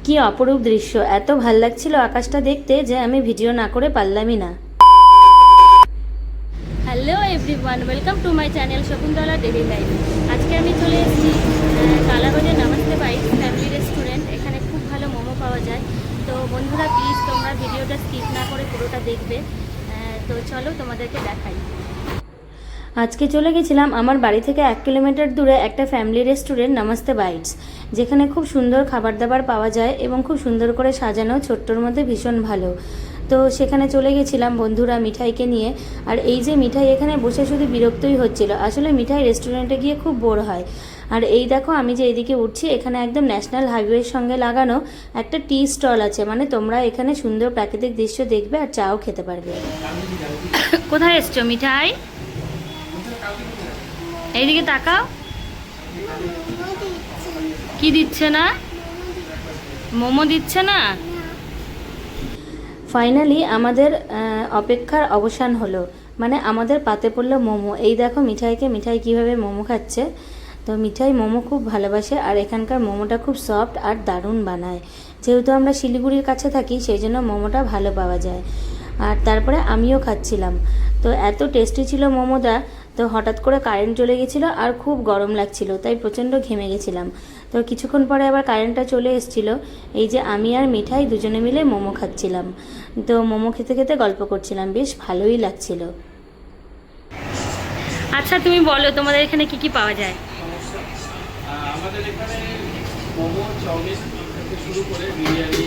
কি অপরূপ দৃশ্য, এত ভাল লাগছিল আকাশটা দেখতে যে আমি ভিডিও না করে পারলামই না। Hello everyone, welcome to my channel Shakuntala daily life. আজকে আমি চলে এসেছি কালাবাজার নমস্তে বাইক ফ্যামিলি রেস্টুরেন্ট। এখানে খুব ভালো মোমো পাওয়া যায়। তো বন্ধুরা প্লিজ তোমরা ভিডিওটা স্কিপ না করে পুরোটা দেখবে। তো চলো তোমাদেরকে দেখাই। আজকে চলে গেছিলাম আমার বাড়ি থেকে 1 কিলোমিটার দূরে একটা ফ্যামিলি রেস্টুরেন্ট নমস্তে বাইটস, যেখানে খুব সুন্দর খাবার দাবার পাওয়া যায় এবং খুব সুন্দর করে সাজানো, ছোট্টর মধ্যে ভীষণ ভালো। তো সেখানে চলে গেছিলাম বন্ধুরা মিঠাইকে নিয়ে। আর এই যে মিঠাই এখানে বসে শুধু বিরক্তই হচ্ছিল, আসলে মিঠাই রেস্টুরেন্টে গিয়ে খুব বোর হয়। আর এই দেখো আমি যে এইদিকে উঠছি, এখানে একদম ন্যাশনাল হাইওয়ের সঙ্গে লাগানো একটা টি স্টল আছে, মানে তোমরা এখানে সুন্দর প্রাকৃতিক দৃশ্য দেখবে আর চাও খেতে পারবে। কোথায় এসছো মিঠাই? এইদিকে তাকাও। কি দিচ্ছে না? মোমো দিচ্ছে না? ফাইনালি আমাদের অপেক্ষার অবসান হলো, মানে আমাদের পাতে পড়লো মোমো। এই দেখো মিঠাই কিভাবে মোমো খাচ্ছে। তো মিঠাই মোমো খুব ভালোবাসে, আর এখানকার মোমোটা খুব সফট আর দারুণ বানায়। যেহেতু আমরা শিলিগুড়ির কাছে থাকি, সেই জন্য মোমোটা ভালো পাওয়া যায়। আর তারপরে আমিও খাচ্ছিলাম। তো এত টেস্টি ছিল মোমোটা। তো হঠাৎ করে কারেন্ট চলে গেছিলো আর খুব গরম লাগছিল, তাই প্রচণ্ড ঘেমে গেছিলাম। তো কিছুক্ষণ পরে আবার কারেন্টটা চলে এসেছিলো। এই যে আমি আর মিঠাই দুজনে মিলে মোমো খাচ্ছিলাম। তো মোমো খেতে খেতে গল্প করছিলাম, বেশ ভালোই লাগছিল। আচ্ছা তুমি বলো তোমাদের এখানে কি কি পাওয়া যায়? আমাদের এখানে মোমো, চাউমিন থেকে শুরু করে বিরিয়ানি,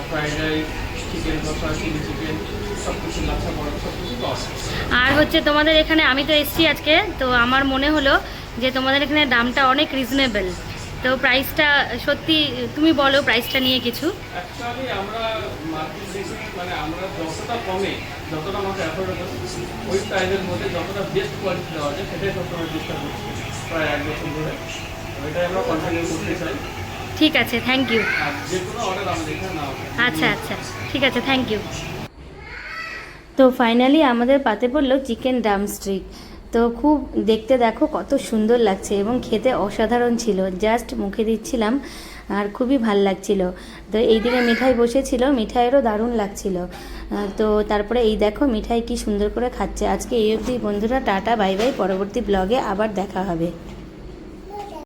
ফ্রাইড রাইস, চিকেন কষা, চিলি চিকেন, সব কিছু, লাচ্ছা পরোটা সব কিছু পাওয়া যায়। আর হচ্ছে তোমাদের এখানে আমি তো এসেছি আজকে, তো আমার মনে হলো যে তোমাদের এখানে দামটা অনেক রিজনেবল। তো প্রাইসটা সত্যি তুমি বলো প্রাইসটা নিয়ে কিছু। অ্যাকচুয়ালি আমরা মার্কেট বেসিস, মানে আমরা যতটা কমে, যতটা আমাকে অ্যাফোর্ডেবল, ওই প্রাইসের মধ্যে যতটা বেস্ট কোয়ালিটি দেওয়া যায় সেটাই সবসময় চেষ্টা করছি প্রায় 1 বছর ধরে। ওইটাই আমরা কন্টিনিউ করতে চাই। ঠিক আছে, থ্যাংক ইউ। আর যে কোনো অর্ডার আমাদের এখানে না হবে। আচ্ছা আচ্ছা, ঠিক আছে, থ্যাংক ইউ। তো ফাইনালি আমাদের পাতে পড়লো চিকেন ড্রামস্টিক। তো খুব দেখতে দেখো কত সুন্দর লাগছে এবং খেতে অসাধারণ ছিল, জাস্ট মুখে দিচ্ছিলাম আর খুবই ভাল লাগছিল। তো এইদিকে মিঠাই বসেছিল, মিঠাইয়েরও দারুণ লাগছিল। তো তারপরে এই দেখো মিঠাই কি সুন্দর করে খাচ্ছে। আজকে এই অবধি বন্ধুরা, টাটা বাই বাই, পরবর্তী ব্লগে আবার দেখা হবে।